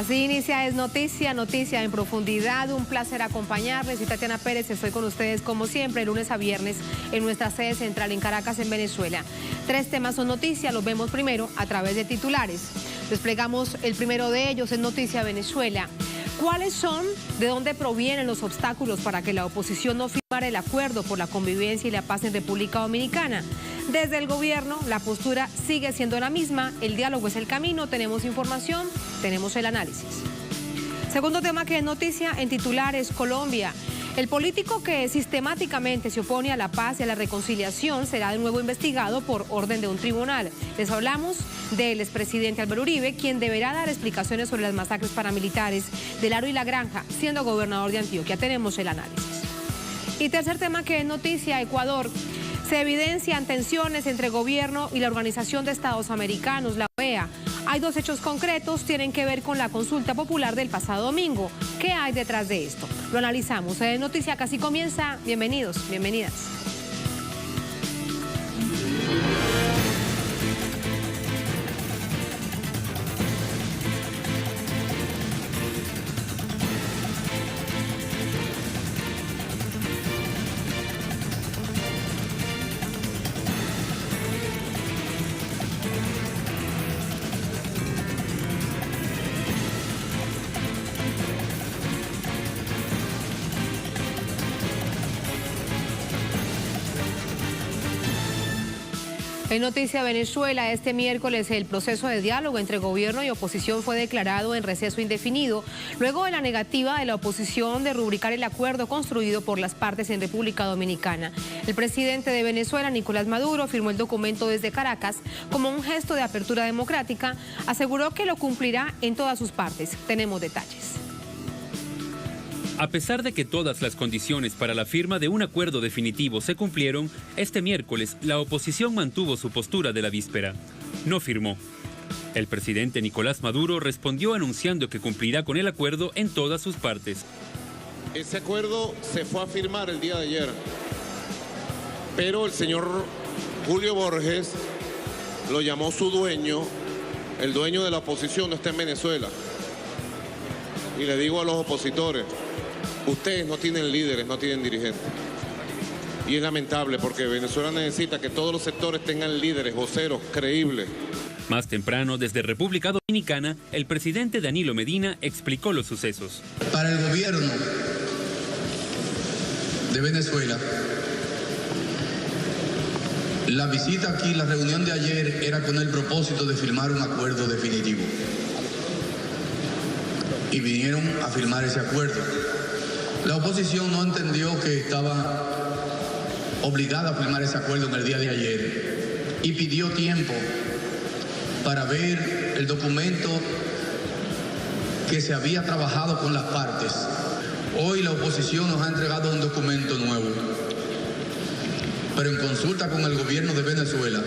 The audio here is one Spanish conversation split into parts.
Así inicia Es Noticia, noticia en profundidad. Un placer acompañarles. Soy Tatiana Pérez, estoy con ustedes como siempre, lunes a viernes, en nuestra sede central en Caracas, en Venezuela. 3 temas son noticia, los vemos primero a través de titulares. Desplegamos el primero de ellos, Es Noticia Venezuela. ¿Cuáles son, de dónde provienen los obstáculos para que la oposición no firmara el acuerdo por la convivencia y la paz en República Dominicana? Desde el gobierno, la postura sigue siendo la misma, el diálogo es el camino, tenemos información, tenemos el análisis. Segundo tema que es noticia en titulares, Colombia. El político que sistemáticamente se opone a la paz y a la reconciliación será de nuevo investigado por orden de un tribunal. Les hablamos del expresidente Álvaro Uribe, quien deberá dar explicaciones sobre las masacres paramilitares del Aro y la Granja, siendo gobernador de Antioquia. Tenemos el análisis. Y tercer tema que es noticia, Ecuador. Se evidencian tensiones entre el gobierno y la Organización de Estados Americanos, la OEA. Hay 2 hechos concretos, tienen que ver con la consulta popular del pasado domingo. ¿Qué hay detrás de esto? Lo analizamos. En Noticia casi comienza. Bienvenidos, bienvenidas. En Noticia Venezuela, este miércoles el proceso de diálogo entre gobierno y oposición fue declarado en receso indefinido, luego de la negativa de la oposición de rubricar el acuerdo construido por las partes en República Dominicana. El presidente de Venezuela, Nicolás Maduro, firmó el documento desde Caracas como un gesto de apertura democrática. Aseguró que lo cumplirá en todas sus partes. Tenemos detalles. A pesar de que todas las condiciones para la firma de un acuerdo definitivo se cumplieron, este miércoles la oposición mantuvo su postura de la víspera. No firmó. El presidente Nicolás Maduro respondió anunciando que cumplirá con el acuerdo en todas sus partes. Ese acuerdo se fue a firmar el día de ayer, pero el señor Julio Borges lo llamó su dueño, el dueño de la oposición no está en Venezuela. Y le digo a los opositores, ustedes no tienen líderes, no tienen dirigentes. Y es lamentable porque Venezuela necesita que todos los sectores tengan líderes, voceros, creíbles. Más temprano, desde República Dominicana, el presidente Danilo Medina explicó los sucesos. Para el gobierno de Venezuela, la visita aquí, la reunión de ayer, era con el propósito de firmar un acuerdo definitivo. Y vinieron a firmar ese acuerdo. La oposición no entendió que estaba obligada a firmar ese acuerdo en el día de ayer y pidió tiempo para ver el documento que se había trabajado con las partes. Hoy la oposición nos ha entregado un documento nuevo, pero en consulta con el gobierno de Venezuela,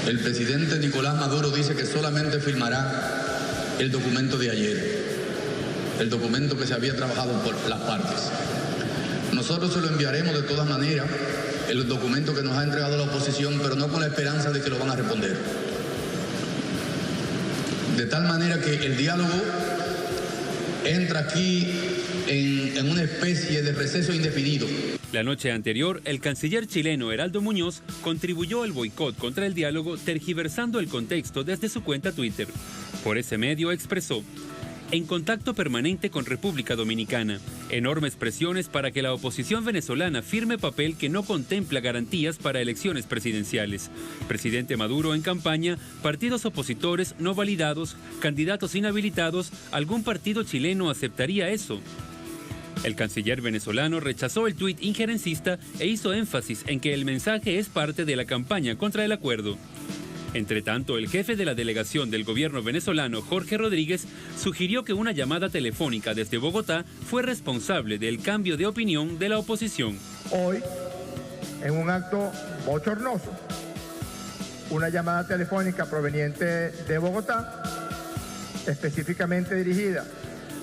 el presidente Nicolás Maduro dice que solamente firmará el documento de ayer, el documento que se había trabajado por las partes. Nosotros se lo enviaremos de todas maneras, el documento que nos ha entregado la oposición, pero no con la esperanza de que lo van a responder. De tal manera que el diálogo entra aquí en una especie de receso indefinido. La noche anterior, el canciller chileno Heraldo Muñoz contribuyó al boicot contra el diálogo, tergiversando el contexto desde su cuenta Twitter. Por ese medio expresó: en contacto permanente con República Dominicana, enormes presiones para que la oposición venezolana firme papel que no contempla garantías para elecciones presidenciales. Presidente Maduro en campaña, partidos opositores no validados, candidatos inhabilitados, ¿algún partido chileno aceptaría eso? El canciller venezolano rechazó el tuit injerencista e hizo énfasis en que el mensaje es parte de la campaña contra el acuerdo. Entre tanto, el jefe de la delegación del gobierno venezolano, Jorge Rodríguez, sugirió que una llamada telefónica desde Bogotá fue responsable del cambio de opinión de la oposición. Hoy, en un acto bochornoso, una llamada telefónica proveniente de Bogotá, específicamente dirigida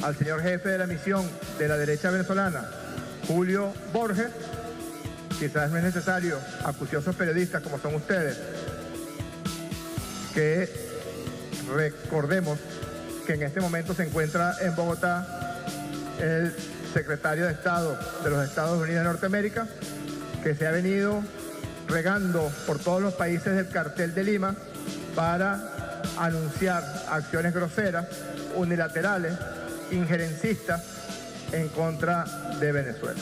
al señor jefe de la misión de la derecha venezolana, Julio Borges, quizás no es necesario, acuciosos periodistas como son ustedes, que Recordemos que en este momento se encuentra en Bogotá el secretario de Estado de los Estados Unidos de Norteamérica, que se ha venido regando por todos los países del cartel de Lima para anunciar acciones groseras, unilaterales, injerencistas en contra de Venezuela.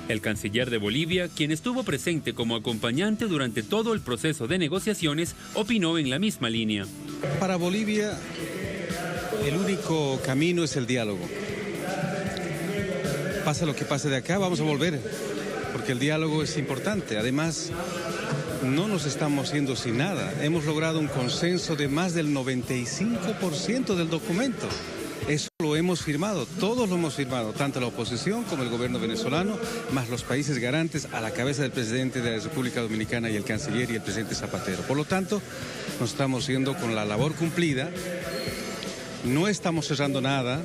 El canciller de Bolivia, quien estuvo presente como acompañante durante todo el proceso de negociaciones, opinó en la misma línea. Para Bolivia, el único camino es el diálogo. Pase lo que pase de acá, vamos a volver, porque el diálogo es importante. Además, no nos estamos yendo sin nada. Hemos logrado un consenso de más del 95% del documento. Eso lo hemos firmado, todos lo hemos firmado, tanto la oposición como el gobierno venezolano, más los países garantes a la cabeza del presidente de la República Dominicana y el canciller y el presidente Zapatero. Por lo tanto, nos estamos yendo con la labor cumplida. No estamos cerrando nada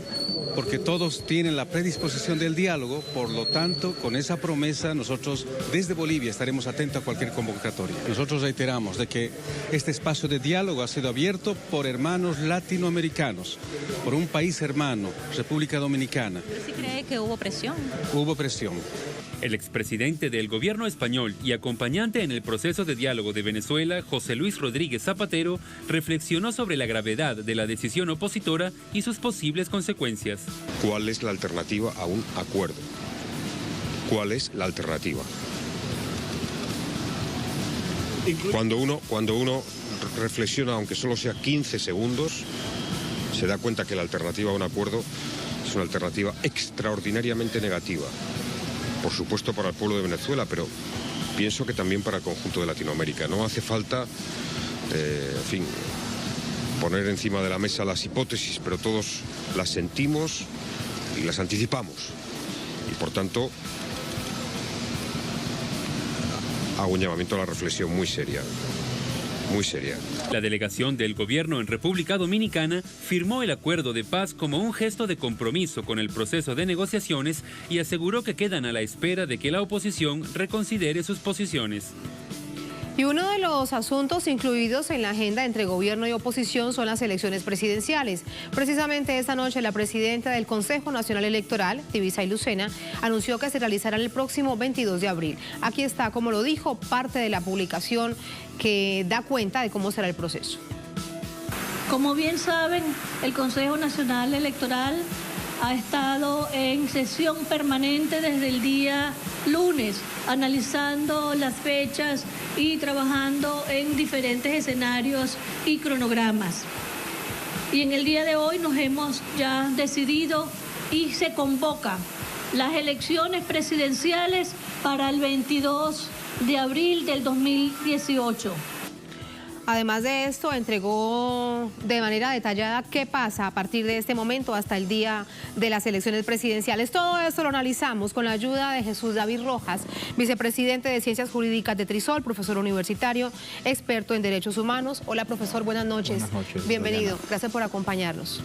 porque todos tienen la predisposición del diálogo, por lo tanto, con esa promesa nosotros desde Bolivia estaremos atentos a cualquier convocatoria. Nosotros reiteramos de que este espacio de diálogo ha sido abierto por hermanos latinoamericanos, por un país hermano, República Dominicana. ¿Sí cree que hubo presión? Hubo presión. El expresidente del gobierno español y acompañante en el proceso de diálogo de Venezuela, José Luis Rodríguez Zapatero, reflexionó sobre la gravedad de la decisión opositora y sus posibles consecuencias. ¿Cuál es la alternativa a un acuerdo? ¿Cuál es la alternativa? Cuando uno reflexiona, aunque solo sea 15 segundos, se da cuenta que la alternativa a un acuerdo es una alternativa extraordinariamente negativa. Por supuesto para el pueblo de Venezuela, pero pienso que también para el conjunto de Latinoamérica. No hace falta, poner encima de la mesa las hipótesis, pero todos las sentimos y las anticipamos. Y por tanto, hago un llamamiento a la reflexión muy seria. Muy seria. La delegación del gobierno en República Dominicana firmó el acuerdo de paz como un gesto de compromiso con el proceso de negociaciones y aseguró que quedan a la espera de que la oposición reconsidere sus posiciones. Y uno de los asuntos incluidos en la agenda entre gobierno y oposición son las elecciones presidenciales. Precisamente esta noche la presidenta del Consejo Nacional Electoral, Tibisay Lucena, anunció que se realizarán el próximo 22 de abril. Aquí está, como lo dijo, parte de la publicación que da cuenta de cómo será el proceso. Como bien saben, el Consejo Nacional Electoral ha estado en sesión permanente desde el día lunes, analizando las fechas y trabajando en diferentes escenarios y cronogramas. Y en el día de hoy nos hemos ya decidido y se convoca las elecciones presidenciales para el 22 de abril del 2018. Además de esto, entregó de manera detallada qué pasa a partir de este momento hasta el día de las elecciones presidenciales. Todo esto lo analizamos con la ayuda de Jesús David Rojas, vicepresidente de Ciencias Jurídicas de Trisol, profesor universitario, experto en derechos humanos. Hola, profesor, buenas noches. Buenas noches. Bienvenido. Liliana. Gracias por acompañarnos.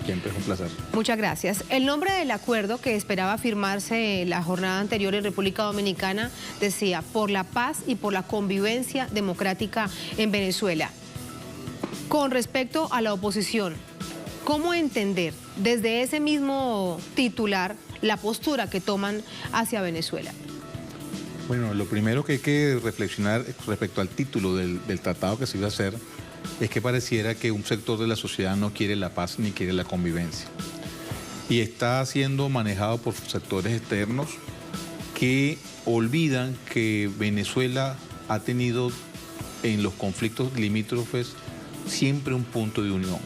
Siempre es un placer. Muchas gracias. El nombre del acuerdo que esperaba firmarse la jornada anterior en República Dominicana decía por la paz y por la convivencia democrática en Venezuela. Con respecto a la oposición, ¿cómo entender desde ese mismo titular la postura que toman hacia Venezuela? Bueno, lo primero que hay que reflexionar respecto al título del tratado que se iba a hacer es que pareciera que un sector de la sociedad no quiere la paz ni quiere la convivencia. Y está siendo manejado por sectores externos que olvidan que Venezuela ha tenido en los conflictos limítrofes siempre un punto de unión.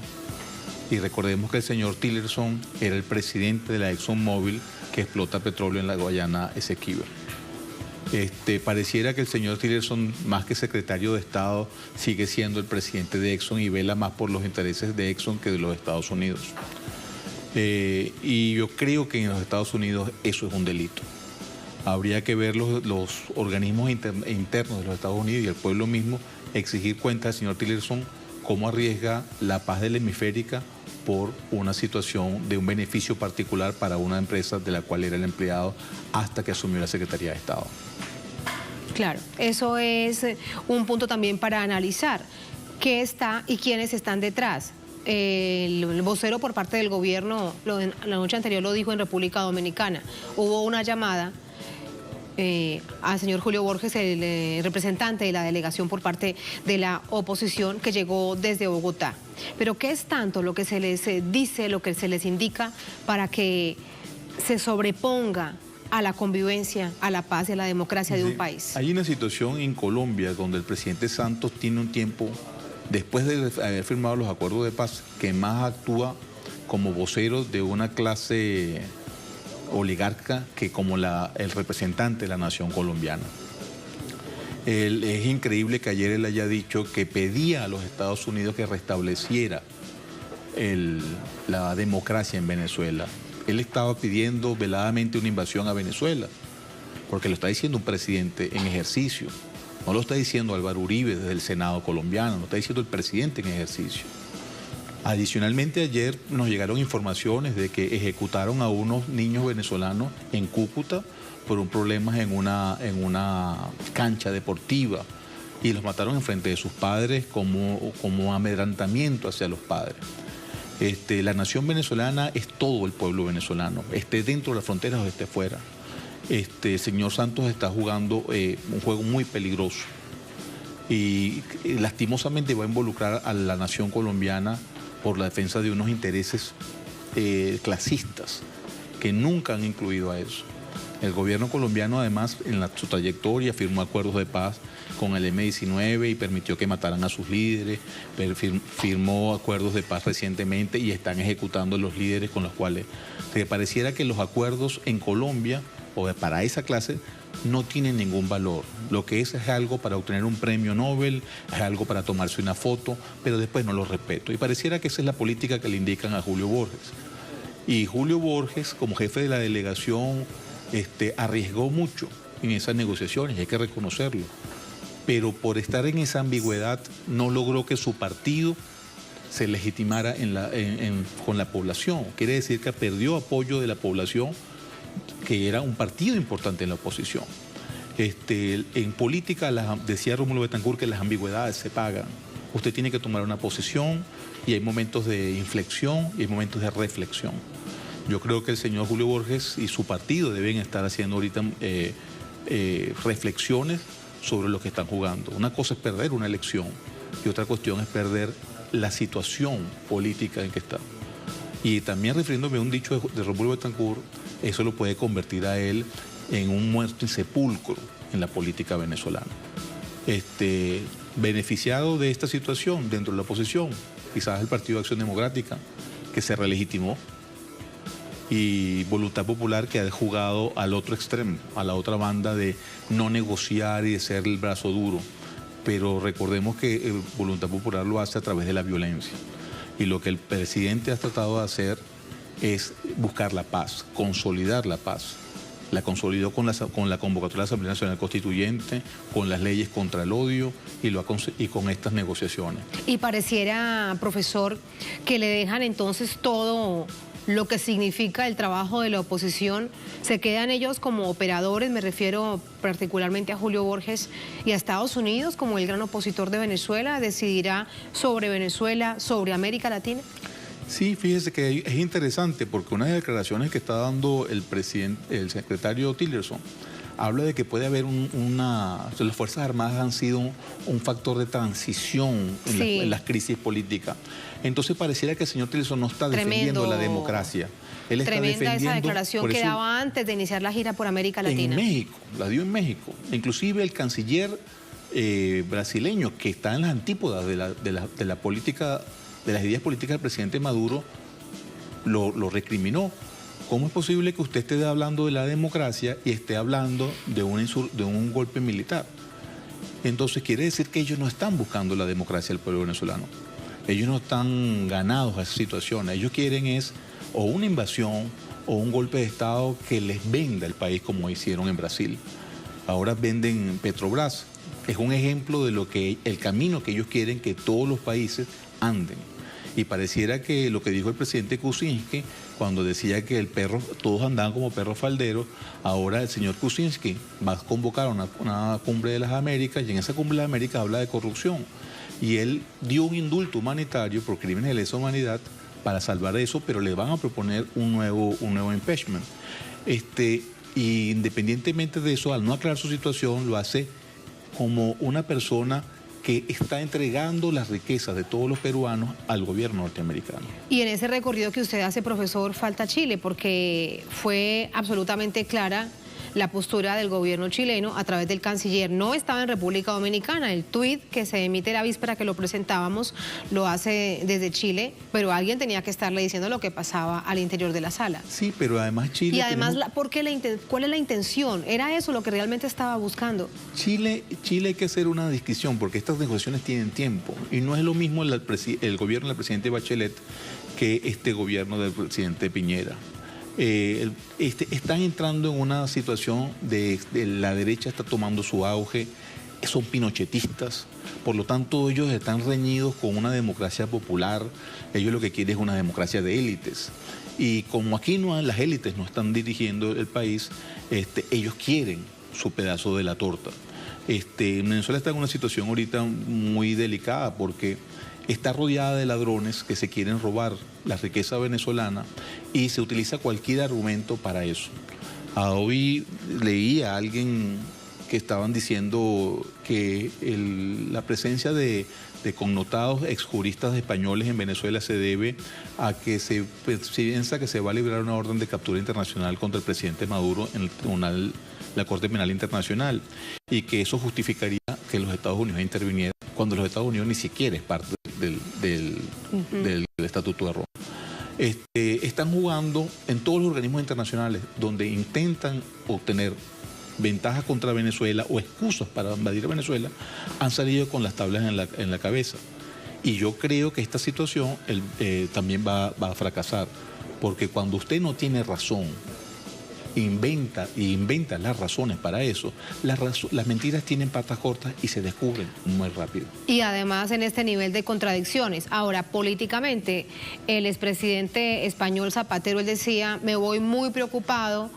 Y recordemos que el señor Tillerson era el presidente de la ExxonMobil que explota petróleo en la Guayana Esequiba. Pareciera que el señor Tillerson, más que secretario de Estado, sigue siendo el presidente de Exxon y vela más por los intereses de Exxon que de los Estados Unidos. Y yo creo que en los Estados Unidos eso es un delito. Habría que ver los organismos internos de los Estados Unidos y el pueblo mismo exigir cuenta al señor Tillerson cómo arriesga la paz de la hemisférica por una situación de un beneficio particular para una empresa de la cual era el empleado hasta que asumió la Secretaría de Estado. Claro, eso es un punto también para analizar. ¿Qué está y quiénes están detrás? el vocero por parte del gobierno, la noche anterior lo dijo en República Dominicana. Hubo una llamada al señor Julio Borges, el representante de la delegación por parte de la oposición, que llegó desde Bogotá. Pero ¿qué es tanto lo que se les dice, lo que se les indica para que se sobreponga a la convivencia, a la paz y a la democracia de un país? Hay una situación en Colombia donde el presidente Santos tiene un tiempo, después de haber firmado los acuerdos de paz, que más actúa como vocero de una clase oligarca que como el representante de la nación colombiana. Es increíble que ayer él haya dicho que pedía a los Estados Unidos que restableciera la democracia en Venezuela. Él estaba pidiendo veladamente una invasión a Venezuela, porque lo está diciendo un presidente en ejercicio. No lo está diciendo Álvaro Uribe desde el Senado colombiano, lo está diciendo el presidente en ejercicio. Adicionalmente, ayer nos llegaron informaciones de que ejecutaron a unos niños venezolanos en Cúcuta por un problema en una cancha deportiva y los mataron en frente de sus padres como amedrantamiento hacia los padres. La nación venezolana es todo el pueblo venezolano, esté dentro de las fronteras o esté fuera. El señor Santos está jugando un juego muy peligroso y lastimosamente va a involucrar a la nación colombiana por la defensa de unos intereses clasistas que nunca han incluido a eso. El gobierno colombiano, además, en su trayectoria firmó acuerdos de paz con el M-19 y permitió que mataran a sus líderes, firmó acuerdos de paz recientemente y están ejecutando los líderes con los cuales pareciera que los acuerdos en Colombia o para esa clase no tienen ningún valor. Lo que es algo para obtener un premio Nobel, es algo para tomarse una foto, pero después no lo respeto. Y pareciera que esa es la política que le indican a Julio Borges. Y Julio Borges, como jefe de la delegación, arriesgó mucho en esas negociaciones, hay que reconocerlo. Pero por estar en esa ambigüedad no logró que su partido se legitimara con la población. Quiere decir que perdió apoyo de la población, que era un partido importante en la oposición. En política, decía Rómulo Betancourt que las ambigüedades se pagan. Usted tiene que tomar una posición y hay momentos de inflexión y hay momentos de reflexión. Yo creo que el señor Julio Borges y su partido deben estar haciendo ahorita reflexiones sobre lo que están jugando. Una cosa es perder una elección y otra cuestión es perder la situación política en que está. Y también refiriéndome a un dicho de Rómulo Betancourt, eso lo puede convertir a él en un muerto insepulcro en la política venezolana. Beneficiado de esta situación dentro de la oposición, quizás el Partido de Acción Democrática, que se relegitimó, y Voluntad Popular, que ha jugado al otro extremo, a la otra banda de no negociar y de ser el brazo duro. Pero recordemos que Voluntad Popular lo hace a través de la violencia. Y lo que el presidente ha tratado de hacer es buscar la paz, consolidar la paz. La consolidó con la convocatoria de la Asamblea Nacional Constituyente, con las leyes contra el odio y con estas negociaciones. Y pareciera, profesor, que le dejan entonces todo lo que significa el trabajo de la oposición. Se quedan ellos como operadores, me refiero particularmente a Julio Borges, y a Estados Unidos como el gran opositor de Venezuela, decidirá sobre Venezuela, sobre América Latina. Sí, fíjese que es interesante porque una de las declaraciones que está dando el secretario Tillerson habla de que puede haber las Fuerzas Armadas han sido un factor de transición en las crisis políticas. Entonces pareciera que el señor Tillerson no está defendiendo la democracia. Él está Tremenda esa declaración que eso, daba antes de iniciar la gira por América Latina. En México, la dio en México. Inclusive el canciller brasileño, que está en las antípodas de la política, de las ideas políticas del presidente Maduro, lo recriminó. ¿Cómo es posible que usted esté hablando de la democracia y esté hablando de un golpe militar? Entonces quiere decir que ellos no están buscando la democracia del pueblo venezolano. Ellos no están ganados a esa situación. Ellos quieren es o una invasión o un golpe de Estado que les venda el país como hicieron en Brasil. Ahora venden Petrobras. Es un ejemplo de el camino que ellos quieren que todos los países anden. Y pareciera que lo que dijo el presidente Kuczynski cuando decía que todos andaban como perros falderos, ahora el señor Kuczynski va a convocar una cumbre de las Américas y en esa cumbre de las Américas habla de corrupción. y él dio un indulto humanitario por crímenes de lesa humanidad para salvar eso, pero le van a proponer un nuevo impeachment. Y independientemente de eso, al no aclarar su situación, lo hace como una persona que está entregando las riquezas de todos los peruanos al gobierno norteamericano. Y en ese recorrido que usted hace, profesor, falta Chile, porque fue absolutamente clara la postura del gobierno chileno a través del canciller. No estaba en República Dominicana. El tuit que se emite la víspera que lo presentábamos lo hace desde Chile, pero alguien tenía que estarle diciendo lo que pasaba al interior de la sala. Sí, pero además Chile... Y además, ¿cuál es la intención? ¿Era eso lo que realmente estaba buscando? Chile hay que hacer una discusión, porque estas negociaciones tienen tiempo, y no es lo mismo el gobierno del presidente Bachelet que este gobierno del presidente Piñera. Están entrando en una situación de la derecha está tomando su auge, son pinochetistas, por lo tanto ellos están reñidos con una democracia popular, ellos lo que quieren es una democracia de élites. Y como aquí las élites no están dirigiendo el país, ellos quieren su pedazo de la torta. Venezuela está en una situación ahorita muy delicada porque está rodeada de ladrones que se quieren robar la riqueza venezolana y se utiliza cualquier argumento para eso. Hoy leí a alguien que estaban diciendo que la presencia de connotados exjuristas españoles en Venezuela se debe a que se piensa que se va a librar una orden de captura internacional contra el presidente Maduro en el tribunal, la Corte Penal Internacional, y que eso justificaría que los Estados Unidos intervinieran cuando los Estados Unidos ni siquiera es parte del Estatuto de Roma. Están jugando en todos los organismos internacionales donde intentan obtener ventajas contra Venezuela o excusas para invadir a Venezuela, han salido con las tablas en la cabeza. Y yo creo que esta situación también va a fracasar, porque cuando usted no tiene razón, inventa las razones para eso, las mentiras tienen patas cortas y se descubren muy rápido. Y además en este nivel de contradicciones. Ahora, políticamente, el expresidente español Zapatero, él decía, me voy muy preocupado,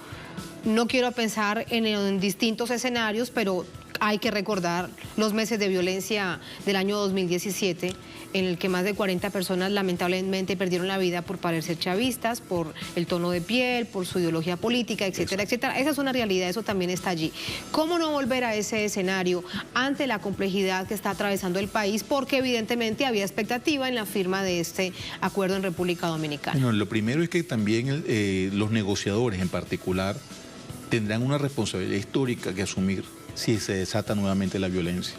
no quiero pensar en distintos escenarios, pero hay que recordar los meses de violencia del año 2017, en el que más de 40 personas lamentablemente perdieron la vida por parecer chavistas, por el tono de piel, por su ideología política, etcétera, etcétera. Esa es una realidad, eso también está allí. ¿Cómo no volver a ese escenario ante la complejidad que está atravesando el país? Porque evidentemente había expectativa en la firma de este acuerdo en República Dominicana. Bueno, lo primero es que también los negociadores en particular tendrán una responsabilidad histórica que asumir si se desata nuevamente la violencia.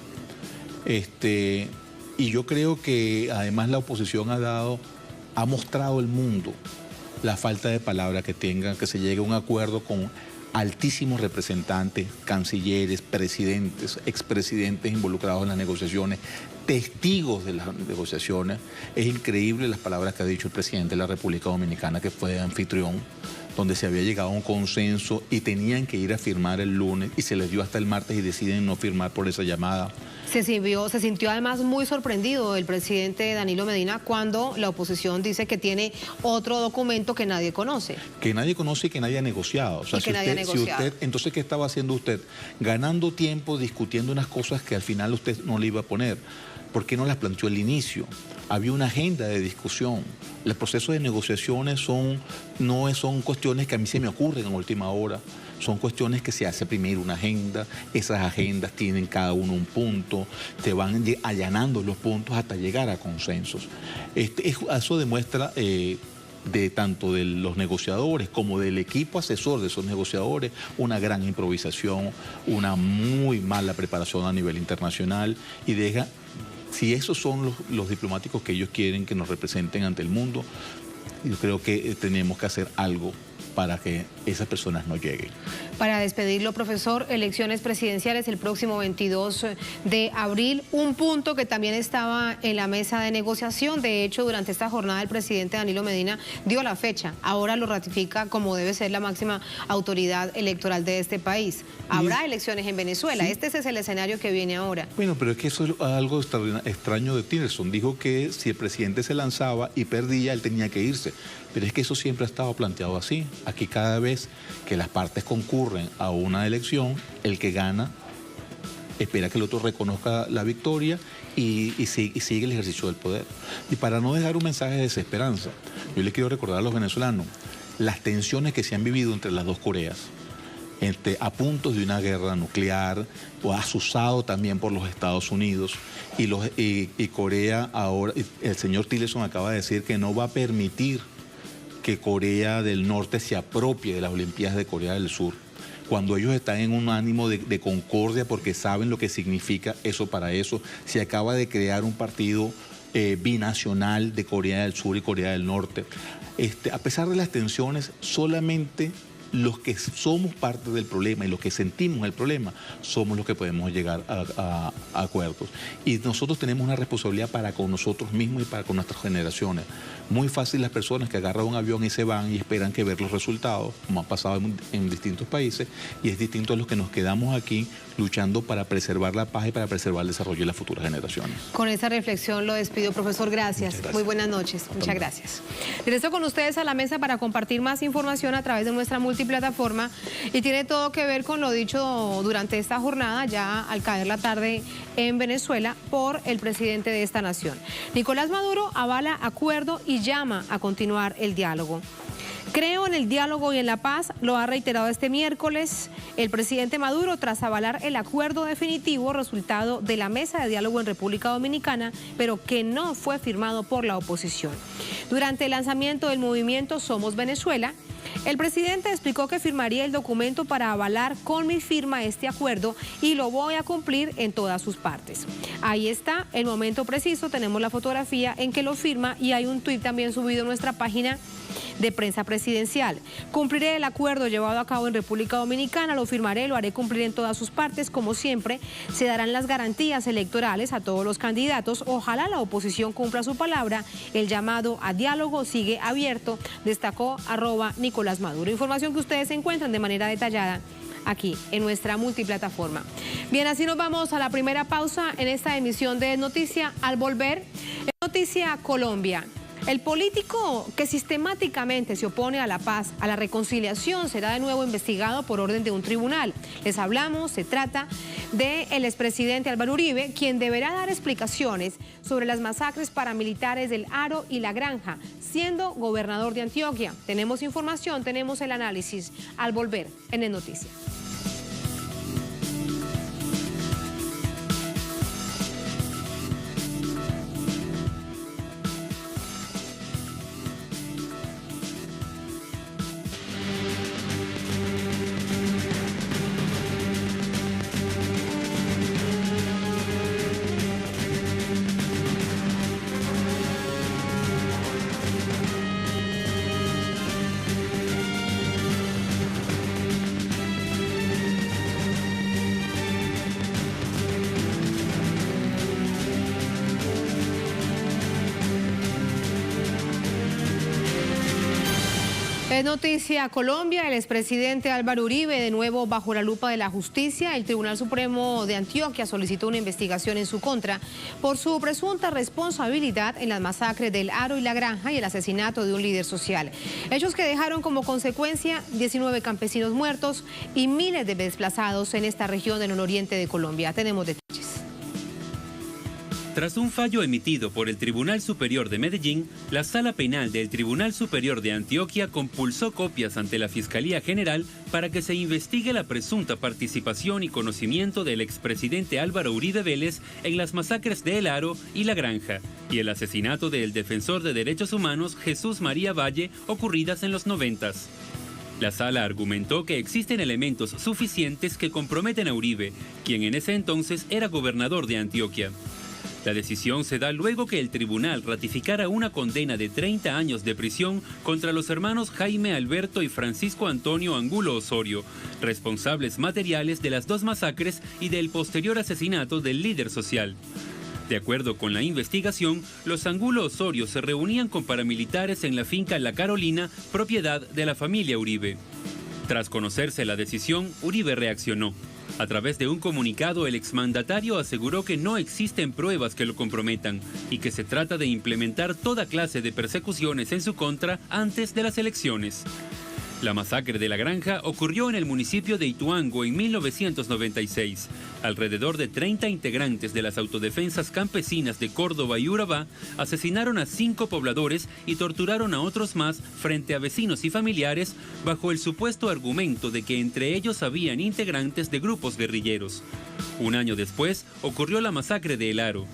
Y yo creo que además la oposición ha mostrado al mundo la falta de palabra que tenga, que se llegue a un acuerdo con altísimos representantes, cancilleres, presidentes, expresidentes involucrados en las negociaciones, testigos de las negociaciones. Es increíble las palabras que ha dicho el presidente de la República Dominicana, que fue anfitrión, donde se había llegado a un consenso y tenían que ir a firmar el lunes y se les dio hasta el martes y deciden no firmar por esa llamada. Se sintió además muy sorprendido el presidente Danilo Medina cuando la oposición dice que tiene otro documento que nadie conoce. Que nadie conoce y que nadie ha negociado. O sea, entonces, ¿qué estaba haciendo usted? Ganando tiempo discutiendo unas cosas que al final usted no le iba a poner. ¿Por qué no las planteó al inicio? Había una agenda de discusión. Los procesos de negociaciones no son cuestiones que a mí se me ocurren en última hora. Son cuestiones que se hace primero una agenda, esas agendas tienen cada uno un punto, te van allanando los puntos hasta llegar a consensos. Eso demuestra tanto de los negociadores como del equipo asesor de esos negociadores, una gran improvisación, una muy mala preparación a nivel internacional y deja... Si esos son los diplomáticos que ellos quieren que nos representen ante el mundo, yo creo que tenemos que hacer algo para que esas personas no lleguen. Para despedirlo, profesor, elecciones presidenciales el próximo 22 de abril, un punto que también estaba en la mesa de negociación. De hecho, durante esta jornada el presidente Danilo Medina dio la fecha, ahora lo ratifica como debe ser la máxima autoridad electoral de este país. Habrá elecciones en Venezuela, ¿sí? Este es el escenario que viene ahora. Bueno, pero es que eso es algo extraño de Tillerson. Dijo que si el presidente se lanzaba y perdía, él tenía que irse. Pero es que eso siempre ha estado planteado así. Aquí cada vez que las partes concurren a una elección, el que gana espera que el otro reconozca la victoria y sigue el ejercicio del poder. Y para no dejar un mensaje de desesperanza, yo le quiero recordar a los venezolanos las tensiones que se han vivido entre las dos Coreas, a puntos de una guerra nuclear, o asusado también por los Estados Unidos, y Corea ahora, el señor Tillerson acaba de decir que no va a permitir que Corea del Norte se apropie de las Olimpiadas de Corea del Sur, cuando ellos están en un ánimo de concordia porque saben lo que significa eso para eso. Se acaba de crear un partido binacional de Corea del Sur y Corea del Norte. A pesar de las tensiones, solamente los que somos parte del problema y los que sentimos el problema somos los que podemos llegar a acuerdos. Y nosotros tenemos una responsabilidad para con nosotros mismos y para con nuestras generaciones. Muy fácil las personas que agarran un avión y se van y esperan que ver los resultados, como ha pasado en distintos países, y es distinto a los que nos quedamos aquí luchando para preservar la paz y para preservar el desarrollo de las futuras generaciones. Con esa reflexión lo despido, profesor. Gracias. Muy buenas noches. Muchas gracias. Regreso con ustedes a la mesa para compartir más información a través de nuestra multiplataforma, y tiene todo que ver con lo dicho durante esta jornada, ya al caer la tarde en Venezuela, por el presidente de esta nación. Nicolás Maduro avala acuerdo y llama a continuar el diálogo. Creo en el diálogo y en la paz, lo ha reiterado este miércoles el presidente Maduro tras avalar el acuerdo definitivo resultado de la mesa de diálogo en República Dominicana, pero que no fue firmado por la oposición. Durante el lanzamiento del movimiento Somos Venezuela, el presidente explicó que firmaría el documento para avalar con mi firma este acuerdo y lo voy a cumplir en todas sus partes. Ahí está el momento preciso, tenemos la fotografía en que lo firma y hay un tuit también subido en nuestra página de prensa presidencial. Cumpliré el acuerdo llevado a cabo en República Dominicana, lo firmaré, lo haré cumplir en todas sus partes. Como siempre, se darán las garantías electorales a todos los candidatos. Ojalá la oposición cumpla su palabra. El llamado a diálogo sigue abierto, destacó @Nicolás Maduro. Información que ustedes encuentran de manera detallada aquí en nuestra multiplataforma. Bien, así nos vamos a la primera pausa en esta emisión de Noticia. Al volver, Noticia Colombia. El político que sistemáticamente se opone a la paz, a la reconciliación, será de nuevo investigado por orden de un tribunal. Les hablamos, se trata del expresidente Álvaro Uribe, quien deberá dar explicaciones sobre las masacres paramilitares del Aro y La Granja, siendo gobernador de Antioquia. Tenemos información, tenemos el análisis al volver en el Noticia. Es noticia Colombia, el expresidente Álvaro Uribe de nuevo bajo la lupa de la justicia. El Tribunal Supremo de Antioquia solicitó una investigación en su contra por su presunta responsabilidad en las masacres del Aro y La Granja y el asesinato de un líder social. Hechos que dejaron como consecuencia 19 campesinos muertos y miles de desplazados en esta región del nororiente de Colombia. Tenemos detalles. Tras un fallo emitido por el Tribunal Superior de Medellín, la Sala Penal del Tribunal Superior de Antioquia compulsó copias ante la Fiscalía General para que se investigue la presunta participación y conocimiento del expresidente Álvaro Uribe Vélez en las masacres de El Aro y La Granja y el asesinato del defensor de derechos humanos Jesús María Valle ocurridas en los 90s. La sala argumentó que existen elementos suficientes que comprometen a Uribe, quien en ese entonces era gobernador de Antioquia. La decisión se da luego que el tribunal ratificara una condena de 30 años de prisión contra los hermanos Jaime Alberto y Francisco Antonio Angulo Osorio, responsables materiales de las dos masacres y del posterior asesinato del líder social. De acuerdo con la investigación, los Angulo Osorio se reunían con paramilitares en la finca La Carolina, propiedad de la familia Uribe. Tras conocerse la decisión, Uribe reaccionó. A través de un comunicado, el exmandatario aseguró que no existen pruebas que lo comprometan y que se trata de implementar toda clase de persecuciones en su contra antes de las elecciones. La masacre de La Granja ocurrió en el municipio de Ituango en 1996. Alrededor de 30 integrantes de las autodefensas campesinas de Córdoba y Urabá asesinaron a 5 pobladores y torturaron a otros más frente a vecinos y familiares bajo el supuesto argumento de que entre ellos habían integrantes de grupos guerrilleros. Un año después ocurrió la masacre de El Aro.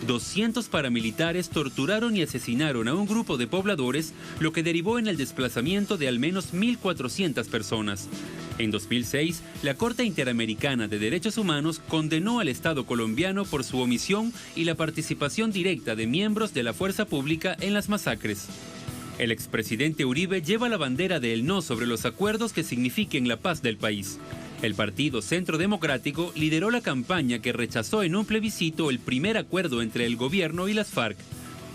200 paramilitares torturaron y asesinaron a un grupo de pobladores, lo que derivó en el desplazamiento de al menos 1.400 personas. En 2006, la Corte Interamericana de Derechos Humanos condenó al Estado colombiano por su omisión y la participación directa de miembros de la fuerza pública en las masacres. El expresidente Uribe lleva la bandera del no sobre los acuerdos que signifiquen la paz del país. El Partido Centro Democrático lideró la campaña que rechazó en un plebiscito el primer acuerdo entre el gobierno y las FARC.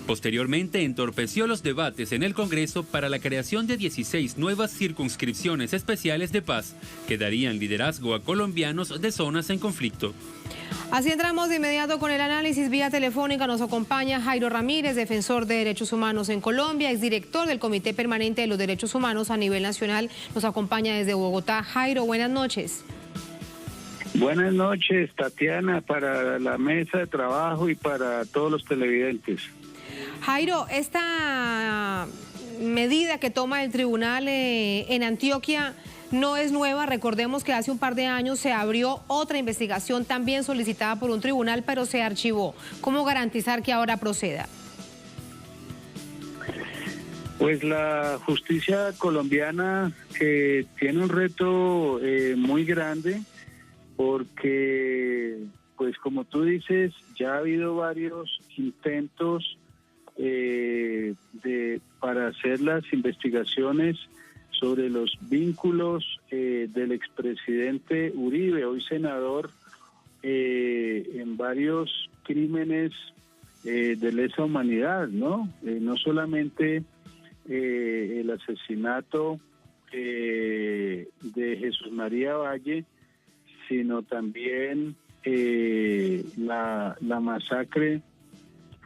Posteriormente entorpeció los debates en el Congreso para la creación de 16 nuevas circunscripciones especiales de paz que darían liderazgo a colombianos de zonas en conflicto. Así entramos de inmediato con el análisis vía telefónica. Nos acompaña Jairo Ramírez, defensor de derechos humanos en Colombia, exdirector del Comité Permanente de los Derechos Humanos a nivel nacional. Nos acompaña desde Bogotá. Jairo, buenas noches. Buenas noches, Tatiana, para la mesa de trabajo y para todos los televidentes. Jairo, esta medida que toma el tribunal en Antioquia no es nueva. Recordemos que hace un par de años se abrió otra investigación también solicitada por un tribunal, pero se archivó. ¿Cómo garantizar que ahora proceda? Pues la justicia colombiana tiene un reto muy grande porque, pues como tú dices, ya ha habido varios intentos para hacer las investigaciones sobre los vínculos del expresidente Uribe, hoy senador, en varios crímenes de lesa humanidad, ¿no? No solamente el asesinato de Jesús María Valle, sino también la masacre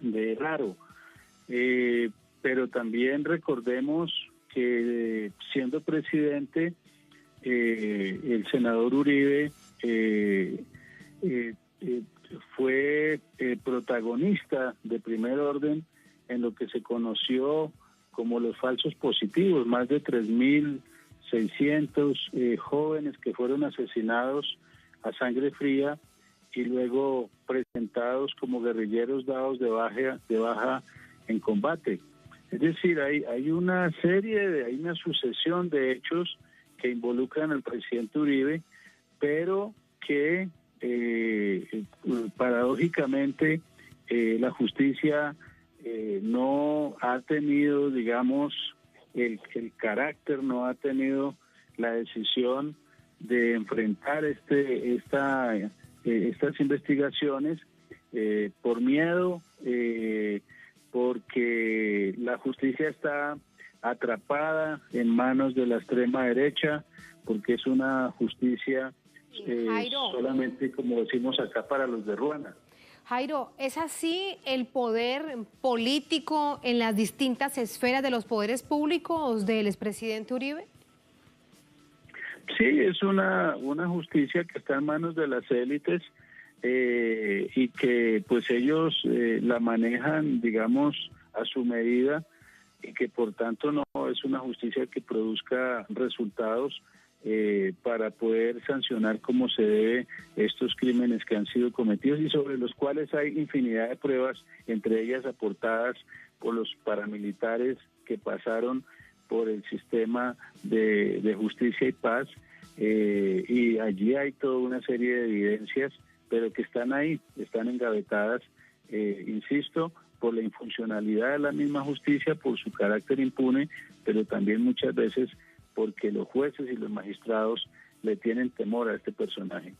de El Aro. Pero también recordemos que siendo presidente, el senador Uribe fue protagonista de primer orden en lo que se conoció como los falsos positivos, más de 3.600 jóvenes que fueron asesinados a sangre fría y luego presentados como guerrilleros dados de baja en combate. Es decir, hay una sucesión de hechos que involucran al presidente Uribe, pero que paradójicamente la justicia no ha tenido, digamos, el carácter, no ha tenido la decisión de enfrentar estas investigaciones por miedo, porque la justicia está atrapada en manos de la extrema derecha, porque es una justicia solamente, como decimos acá, para los de Ruana. Jairo, ¿es así el poder político en las distintas esferas de los poderes públicos del expresidente Uribe? Sí, es una justicia que está en manos de las élites y que pues ellos la manejan, digamos, a su medida y que por tanto no es una justicia que produzca resultados para poder sancionar como se debe estos crímenes que han sido cometidos y sobre los cuales hay infinidad de pruebas, entre ellas aportadas por los paramilitares que pasaron por el sistema de justicia y paz, y allí hay toda una serie de evidencias, pero que están ahí, están engavetadas, insisto, por la infuncionalidad de la misma justicia, por su carácter impune, pero también muchas veces porque los jueces y los magistrados le tienen temor a este personaje.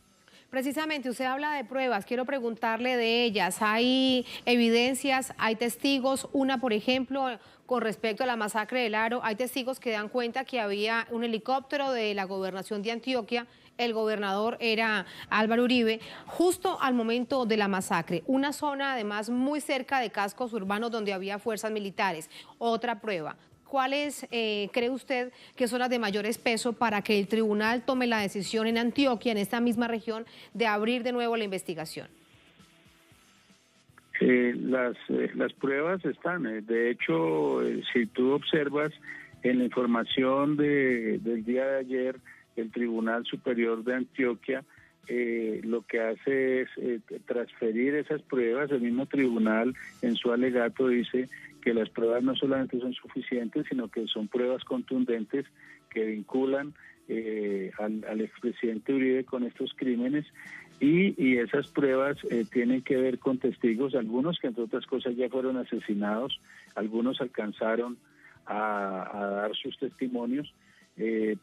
Precisamente, usted habla de pruebas, quiero preguntarle de ellas. ¿Hay evidencias, hay testigos? Una, por ejemplo, con respecto a la masacre del Aro, hay testigos que dan cuenta que había un helicóptero de la gobernación de Antioquia, el gobernador era Álvaro Uribe, justo al momento de la masacre. Una zona además muy cerca de cascos urbanos donde había fuerzas militares. Otra prueba. ¿cuáles cree usted que son las de mayores peso para que el tribunal tome la decisión en Antioquia, en esta misma región, de abrir de nuevo la investigación? Las pruebas están. De hecho, si tú observas en la información del día de ayer, el Tribunal Superior de Antioquia lo que hace es transferir esas pruebas. El mismo tribunal en su alegato dice que las pruebas no solamente son suficientes, sino que son pruebas contundentes que vinculan al expresidente Uribe con estos crímenes, y esas pruebas tienen que ver con testigos, algunos que entre otras cosas ya fueron asesinados, algunos alcanzaron a dar sus testimonios,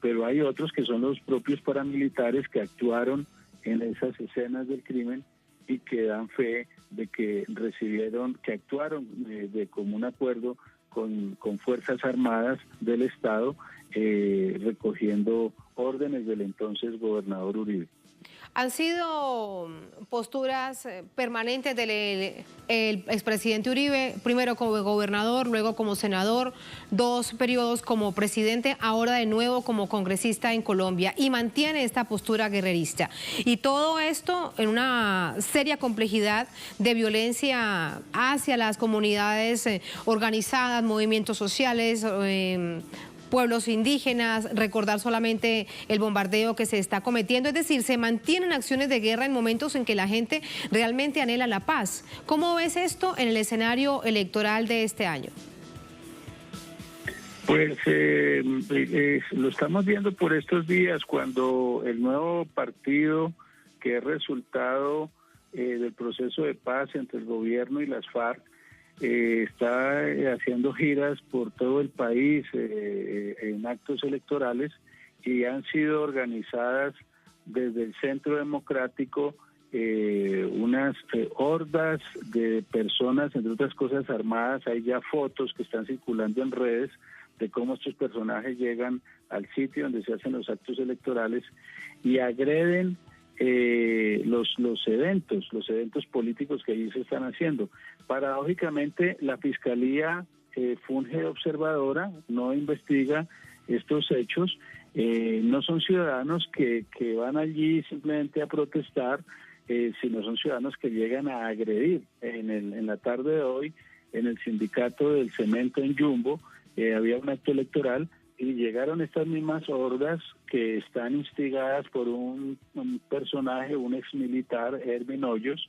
pero hay otros que son los propios paramilitares que actuaron en esas escenas del crimen y que dan fe de que que actuaron de común acuerdo con fuerzas armadas del Estado, recogiendo órdenes del entonces gobernador Uribe. ¿Han sido posturas permanentes del el expresidente Uribe, primero como gobernador, luego como senador, 2 periodos como presidente, ahora de nuevo como congresista en Colombia, y mantiene esta postura guerrerista? Y todo esto en una seria complejidad de violencia hacia las comunidades organizadas, movimientos sociales, pueblos indígenas, recordar solamente el bombardeo que se está cometiendo, es decir, se mantienen acciones de guerra en momentos en que la gente realmente anhela la paz. ¿Cómo ves esto en el escenario electoral de este año? Pues lo estamos viendo por estos días, cuando el nuevo partido, que es resultado del proceso de paz entre el gobierno y las FARC, está haciendo giras por todo el país en actos electorales, y han sido organizadas desde el Centro Democrático unas hordas de personas, entre otras cosas armadas. Hay ya fotos que están circulando en redes de cómo estos personajes llegan al sitio donde se hacen los actos electorales y agreden los eventos políticos que allí se están haciendo. Paradójicamente, la Fiscalía funge de observadora, no investiga estos hechos. No son ciudadanos que van allí simplemente a protestar, sino son ciudadanos que llegan a agredir. En la tarde de hoy, en el sindicato del cemento en Jumbo, había un acto electoral, y llegaron estas mismas hordas que están instigadas por un personaje, un exmilitar, Erwin Hoyos,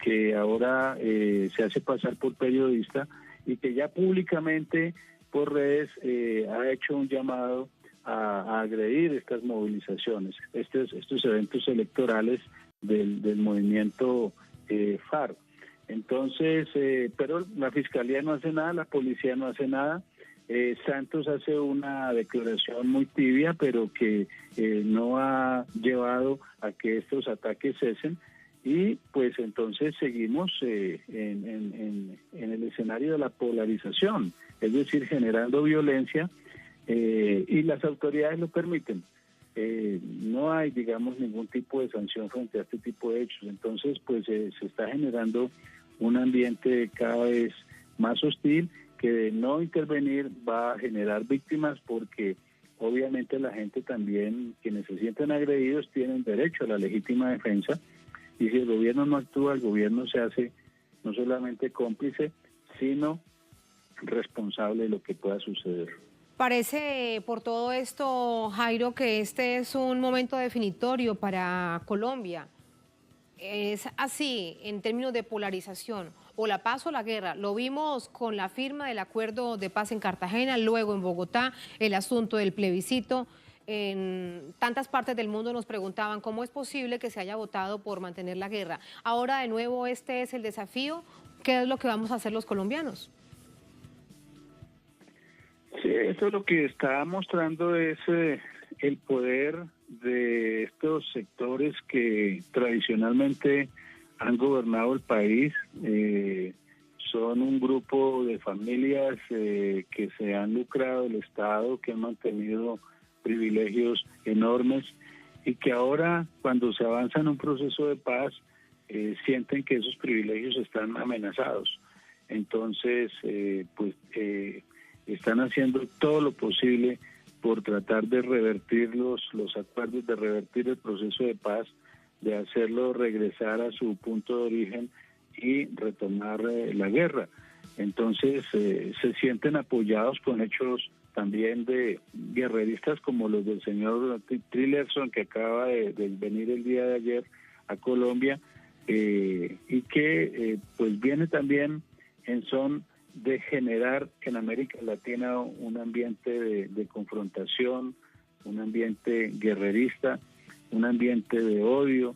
que ahora se hace pasar por periodista y que ya públicamente por redes ha hecho un llamado a agredir estas movilizaciones, estos eventos electorales del movimiento FARC. Entonces, pero la Fiscalía no hace nada, la policía no hace nada. Santos hace una declaración muy tibia, pero que no ha llevado a que estos ataques cesen, y pues entonces seguimos en el escenario de la polarización, es decir, generando violencia, y las autoridades lo permiten. No hay, digamos, ningún tipo de sanción frente a este tipo de hechos. Entonces, pues se está generando un ambiente cada vez más hostil, que de no intervenir va a generar víctimas, porque obviamente la gente también, quienes se sienten agredidos, tienen derecho a la legítima defensa, y si el gobierno no actúa, el gobierno se hace no solamente cómplice, sino responsable de lo que pueda suceder. Parece por todo esto, Jairo, que este es un momento definitorio para Colombia. Es así en términos de polarización, o la paz o la guerra. Lo vimos con la firma del acuerdo de paz en Cartagena, luego en Bogotá, el asunto del plebiscito. En tantas partes del mundo nos preguntaban cómo es posible que se haya votado por mantener la guerra. Ahora de nuevo este es el desafío. ¿Qué es lo que vamos a hacer los colombianos? Sí, esto lo que está mostrando es el poder de estos sectores que tradicionalmente han gobernado el país. Son un grupo de familias que se han lucrado del Estado, que han mantenido privilegios enormes, y que ahora, cuando se avanza en un proceso de paz, sienten que esos privilegios están amenazados. Entonces, están haciendo todo lo posible por tratar de revertir los acuerdos, de revertir el proceso de paz, de hacerlo regresar a su punto de origen y retomar la guerra. Entonces se sienten apoyados con hechos también de guerreristas como los del señor Tillerson, que acaba de venir el día de ayer a Colombia, y que pues viene también en son de generar en América Latina un ambiente de confrontación, un ambiente guerrerista, un ambiente de odio,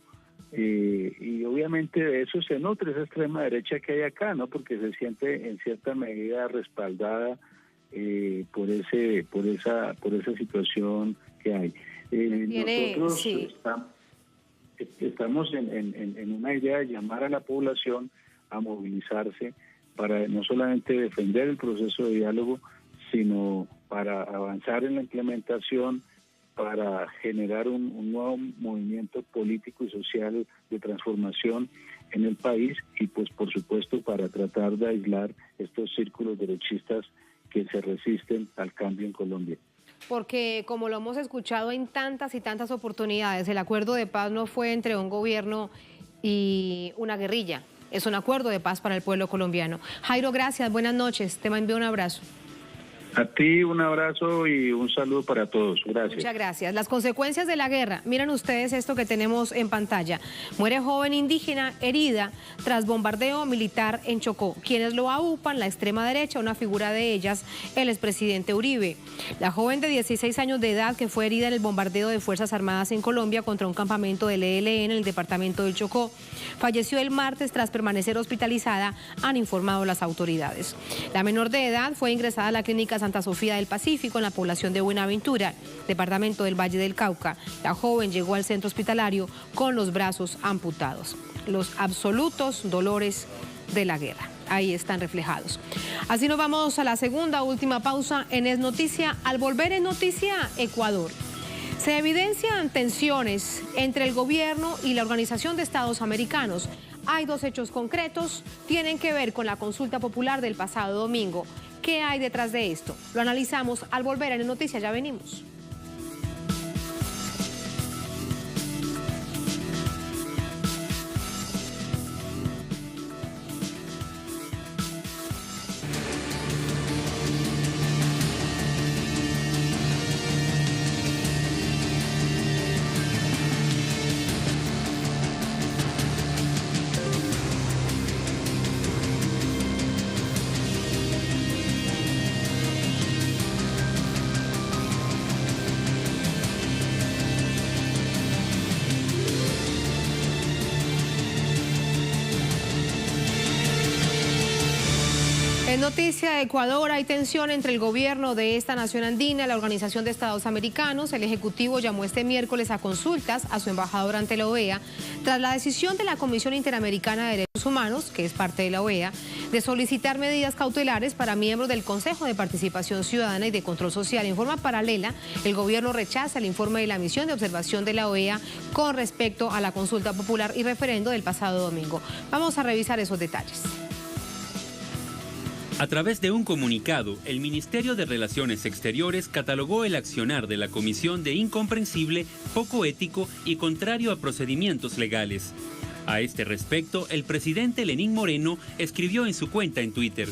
y obviamente de eso se nutre esa extrema derecha que hay acá, ¿no? Porque se siente en cierta medida respaldada por esa situación que hay. Nosotros estamos en una idea de llamar a la población a movilizarse para no solamente defender el proceso de diálogo, sino para avanzar en la implementación, para generar un nuevo movimiento político y social de transformación en el país y pues por supuesto para tratar de aislar estos círculos derechistas que se resisten al cambio en Colombia. Porque como lo hemos escuchado en tantas y tantas oportunidades, el acuerdo de paz no fue entre un gobierno y una guerrilla. Es un acuerdo de paz para el pueblo colombiano. Jairo, gracias, buenas noches, te envío un abrazo. A ti un abrazo y un saludo para todos. Gracias. Muchas gracias. Las consecuencias de la guerra. Miren ustedes esto que tenemos en pantalla. Muere joven indígena herida tras bombardeo militar en Chocó. Quienes lo aupan, la extrema derecha, una figura de ellas, el expresidente Uribe. La joven de 16 años de edad que fue herida en el bombardeo de Fuerzas Armadas en Colombia contra un campamento del ELN en el departamento del Chocó. Falleció el martes tras permanecer hospitalizada, han informado las autoridades. La menor de edad fue ingresada a la clínica Santa Sofía del Pacífico en la población de Buenaventura, departamento del Valle del Cauca. La joven llegó al centro hospitalario con los brazos amputados. Los absolutos dolores de la guerra. Ahí están reflejados. Así nos vamos a la segunda, última pausa en Es Noticia. Al volver en Noticia, Ecuador. Se evidencian tensiones entre el gobierno y la Organización de Estados Americanos. Hay dos hechos concretos, tienen que ver con la consulta popular del pasado domingo. ¿Qué hay detrás de esto? Lo analizamos al volver en Noticias, ya venimos. En Noticia de Ecuador hay tensión entre el gobierno de esta nación andina y la Organización de Estados Americanos. El Ejecutivo llamó este miércoles a consultas a su embajador ante la OEA tras la decisión de la Comisión Interamericana de Derechos Humanos, que es parte de la OEA, de solicitar medidas cautelares para miembros del Consejo de Participación Ciudadana y de Control Social. En forma paralela, el gobierno rechaza el informe de la misión de observación de la OEA con respecto a la consulta popular y referendo del pasado domingo. Vamos a revisar esos detalles. A través de un comunicado, el Ministerio de Relaciones Exteriores catalogó el accionar de la Comisión de incomprensible, poco ético y contrario a procedimientos legales. A este respecto, el presidente Lenín Moreno escribió en su cuenta en Twitter: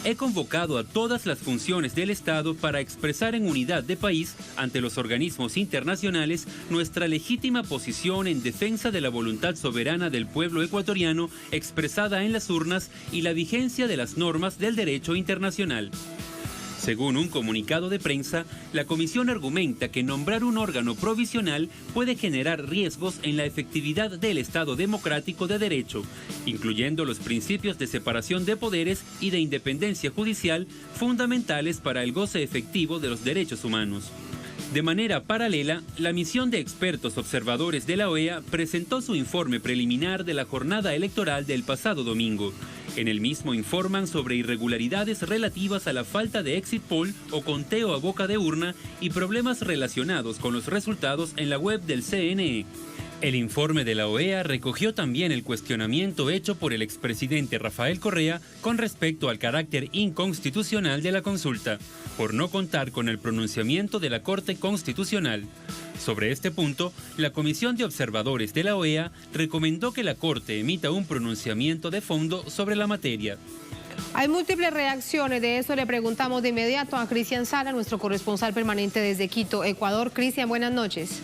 he convocado a todas las funciones del Estado para expresar en unidad de país ante los organismos internacionales nuestra legítima posición en defensa de la voluntad soberana del pueblo ecuatoriano expresada en las urnas y la vigencia de las normas del derecho internacional. Según un comunicado de prensa, la comisión argumenta que nombrar un órgano provisional puede generar riesgos en la efectividad del Estado democrático de derecho, incluyendo los principios de separación de poderes y de independencia judicial fundamentales para el goce efectivo de los derechos humanos. De manera paralela, la misión de expertos observadores de la OEA presentó su informe preliminar de la jornada electoral del pasado domingo. En el mismo informan sobre irregularidades relativas a la falta de exit poll o conteo a boca de urna y problemas relacionados con los resultados en la web del CNE. El informe de la OEA recogió también el cuestionamiento hecho por el expresidente Rafael Correa con respecto al carácter inconstitucional de la consulta, por no contar con el pronunciamiento de la Corte Constitucional. Sobre este punto, la Comisión de Observadores de la OEA recomendó que la Corte emita un pronunciamiento de fondo sobre la materia. Hay múltiples reacciones, de eso le preguntamos de inmediato a Cristian Sala, nuestro corresponsal permanente desde Quito, Ecuador. Cristian, buenas noches.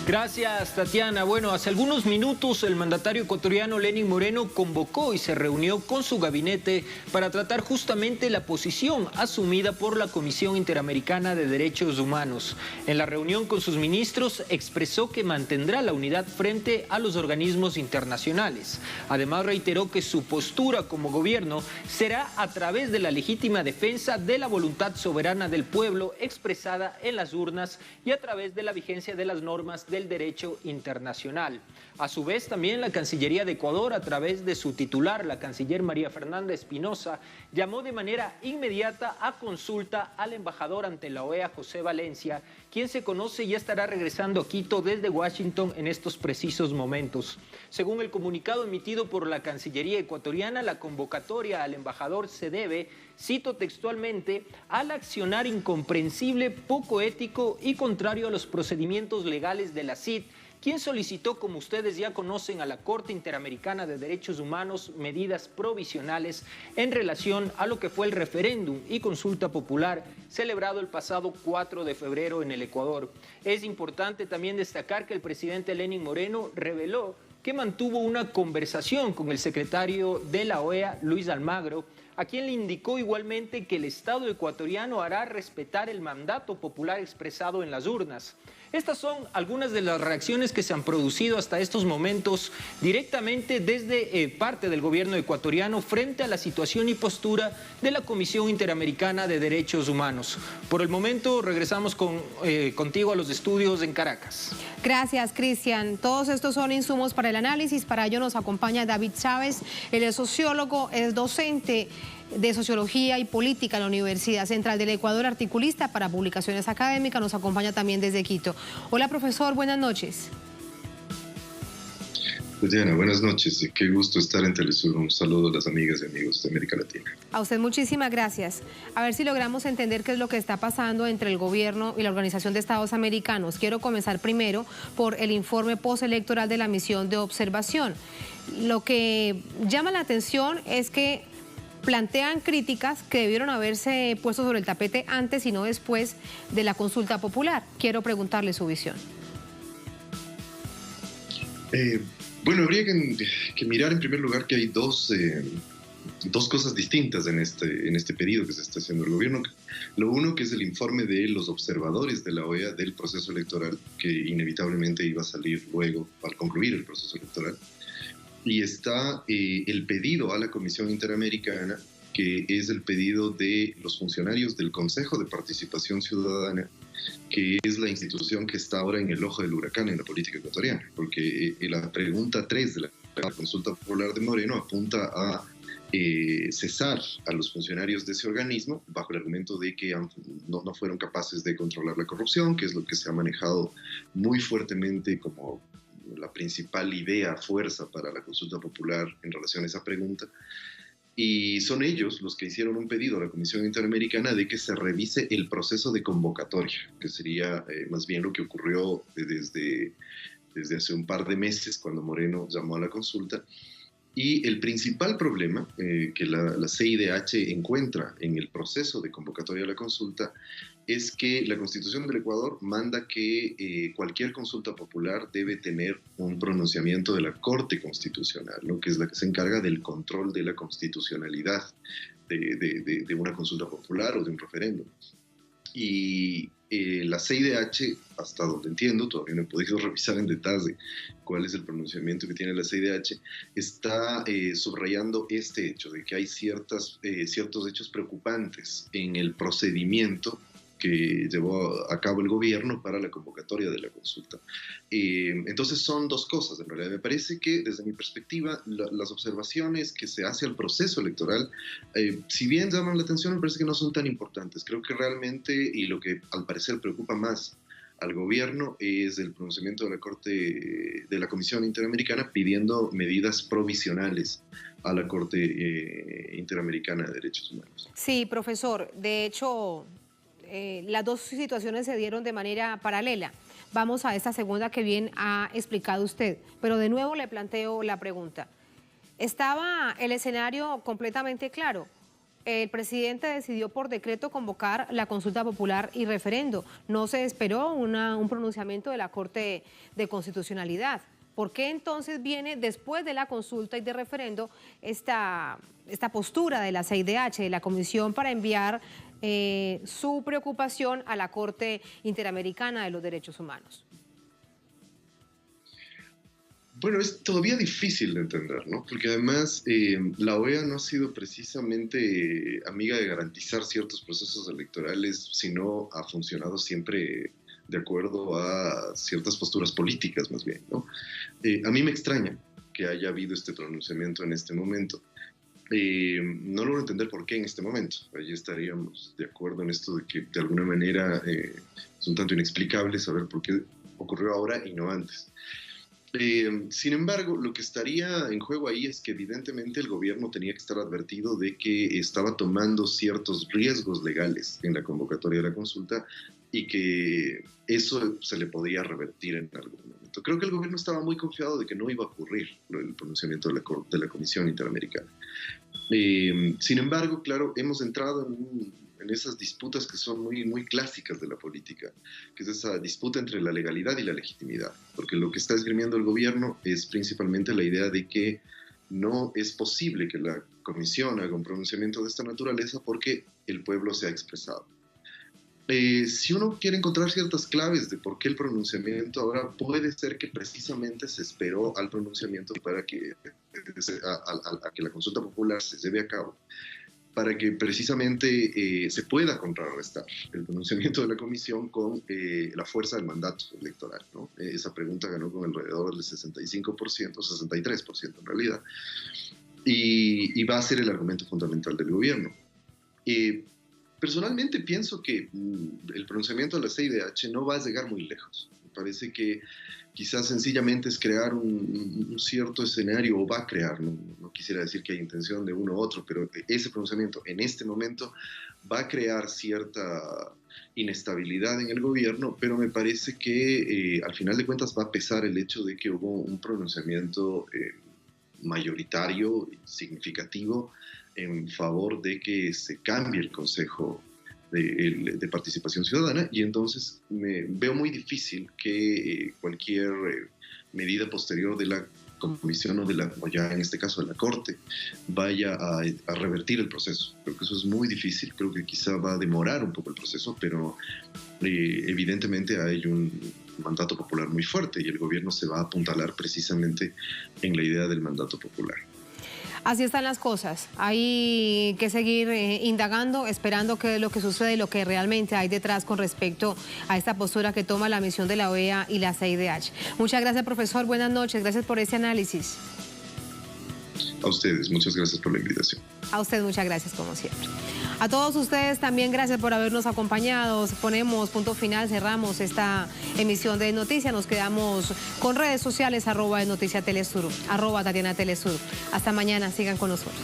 Gracias, Tatiana. Bueno, hace algunos minutos el mandatario ecuatoriano Lenín Moreno convocó y se reunió con su gabinete para tratar justamente la posición asumida por la Comisión Interamericana de Derechos Humanos. En la reunión con sus ministros expresó que mantendrá la unidad frente a los organismos internacionales. Además reiteró que su postura como gobierno será a través de la legítima defensa de la voluntad soberana del pueblo expresada en las urnas y a través de la vigencia de las normas del derecho internacional. A su vez, también la Cancillería de Ecuador, a través de su titular, la canciller María Fernanda Espinosa, llamó de manera inmediata a consulta al embajador ante la OEA, José Valencia, quien se conoce ya estará regresando a Quito desde Washington en estos precisos momentos. Según el comunicado emitido por la Cancillería ecuatoriana, la convocatoria al embajador se debe, cito textualmente, al accionar incomprensible, poco ético y contrario a los procedimientos legales de la CID, quien solicitó, como ustedes ya conocen, a la Corte Interamericana de Derechos Humanos medidas provisionales en relación a lo que fue el referéndum y consulta popular celebrado el pasado 4 de febrero en el Ecuador. Es importante también destacar que el presidente Lenín Moreno reveló que mantuvo una conversación con el secretario de la OEA, Luis Almagro, a quien le indicó igualmente que el Estado ecuatoriano hará respetar el mandato popular expresado en las urnas. Estas son algunas de las reacciones que se han producido hasta estos momentos directamente desde parte del gobierno ecuatoriano frente a la situación y postura de la Comisión Interamericana de Derechos Humanos. Por el momento regresamos contigo a los estudios en Caracas. Gracias, Cristian. Todos estos son insumos para el análisis. Para ello nos acompaña David Chávez. Él es sociólogo, es docente de Sociología y Política en la Universidad Central del Ecuador, articulista para publicaciones académicas, nos acompaña también desde Quito. Hola, profesor, buenas noches. Diana, buenas noches. Qué gusto estar en Telesur. Un saludo a las amigas y amigos de América Latina. A usted muchísimas gracias. A ver si logramos entender qué es lo que está pasando entre el gobierno y la Organización de Estados Americanos. Quiero comenzar primero por el informe postelectoral de la misión de observación. Lo que llama la atención es que plantean críticas que debieron haberse puesto sobre el tapete antes y no después de la consulta popular. Quiero preguntarle su visión. Bueno, habría que mirar en primer lugar que hay dos cosas distintas en este pedido que se está haciendo el gobierno. Lo uno, que es el informe de los observadores de la OEA del proceso electoral, que inevitablemente iba a salir luego al concluir el proceso electoral. Y está el pedido a la Comisión Interamericana, que es el pedido de los funcionarios del Consejo de Participación Ciudadana, que es la institución que está ahora en el ojo del huracán en la política ecuatoriana, porque la pregunta 3 de la consulta popular de Moreno apunta a cesar a los funcionarios de ese organismo bajo el argumento de que no fueron capaces de controlar la corrupción, que es lo que se ha manejado muy fuertemente como la principal idea, fuerza para la consulta popular en relación a esa pregunta. Y son ellos los que hicieron un pedido a la Comisión Interamericana de que se revise el proceso de convocatoria, que sería más bien lo que ocurrió desde hace un par de meses cuando Moreno llamó a la consulta. Y el principal problema que la CIDH encuentra en el proceso de convocatoria a la consulta es que la Constitución del Ecuador manda que cualquier consulta popular debe tener un pronunciamiento de la Corte Constitucional, ¿no? Que es la que se encarga del control de la constitucionalidad de una consulta popular o de un referéndum. Y la CIDH, hasta donde entiendo, todavía no he podido revisar en detalle cuál es el pronunciamiento que tiene la CIDH, está subrayando este hecho de que hay ciertos hechos preocupantes en el procedimiento que llevó a cabo el gobierno para la convocatoria de la consulta. Entonces son dos cosas, en realidad. Me parece que, desde mi perspectiva, las observaciones que se hace al proceso electoral, si bien llaman la atención, me parece que no son tan importantes. Creo que realmente, y lo que al parecer preocupa más al gobierno, es el pronunciamiento de la Corte, de la Comisión Interamericana, pidiendo medidas provisionales a la Corte Interamericana de Derechos Humanos. Sí, profesor. De hecho, las dos situaciones se dieron de manera paralela. Vamos a esta segunda que bien ha explicado usted, pero de nuevo le planteo la pregunta. ¿Estaba el escenario completamente claro? El presidente decidió por decreto convocar la consulta popular y referendo. No se esperó un pronunciamiento de la Corte de Constitucionalidad. ¿Por qué entonces viene después de la consulta y de referendo esta postura de la CIDH, de la Comisión, para enviar su preocupación a la Corte Interamericana de los Derechos Humanos? Bueno, es todavía difícil de entender, ¿no? Porque además la OEA no ha sido precisamente amiga de garantizar ciertos procesos electorales, sino ha funcionado siempre de acuerdo a ciertas posturas políticas, más bien, ¿no? A mí me extraña que haya habido este pronunciamiento en este momento. No logro entender por qué en este momento. Allí estaríamos de acuerdo en esto de que de alguna manera es un tanto inexplicable saber por qué ocurrió ahora y no antes. Sin embargo, lo que estaría en juego ahí es que evidentemente el gobierno tenía que estar advertido de que estaba tomando ciertos riesgos legales en la convocatoria de la consulta y que eso se le podía revertir en algún momento. Creo que el gobierno estaba muy confiado de que no iba a ocurrir el pronunciamiento de la Comisión Interamericana. Sin embargo, claro, hemos entrado en esas disputas que son muy, muy clásicas de la política, que es esa disputa entre la legalidad y la legitimidad, porque lo que está esgrimiendo el gobierno es principalmente la idea de que no es posible que la Comisión haga un pronunciamiento de esta naturaleza porque el pueblo se ha expresado. Si uno quiere encontrar ciertas claves de por qué el pronunciamiento ahora, puede ser que precisamente se esperó al pronunciamiento para que, a que la consulta popular se lleve a cabo, para que precisamente se pueda contrarrestar el pronunciamiento de la Comisión con la fuerza del mandato electoral, ¿no? Esa pregunta ganó con alrededor del 65%, 63% en realidad, y va a ser el argumento fundamental del gobierno. Personalmente pienso que el pronunciamiento de la CIDH no va a llegar muy lejos. Me parece que quizás sencillamente es crear un cierto escenario, o va a crear, no quisiera decir que hay intención de uno u otro, pero ese pronunciamiento en este momento va a crear cierta inestabilidad en el gobierno, pero me parece que al final de cuentas va a pesar el hecho de que hubo un pronunciamiento mayoritario y significativo en favor de que se cambie el Consejo de Participación Ciudadana, y entonces veo muy difícil que cualquier medida posterior de la Comisión o ya en este caso de la Corte vaya a revertir el proceso. Creo que eso es muy difícil, creo que quizá va a demorar un poco el proceso, pero evidentemente hay un mandato popular muy fuerte y el gobierno se va a apuntalar precisamente en la idea del mandato popular. Así están las cosas. Hay que seguir indagando, esperando qué es lo que sucede y lo que realmente hay detrás con respecto a esta postura que toma la misión de la OEA y la CIDH. Muchas gracias, profesor. Buenas noches. Gracias por este análisis. A ustedes, muchas gracias por la invitación. A usted muchas gracias, como siempre. A todos ustedes también gracias por habernos acompañado. Ponemos punto final, cerramos esta emisión de Noticias. Nos quedamos con redes sociales, @Noticias Telesur, @Tatiana Telesur. Hasta mañana, sigan con nosotros.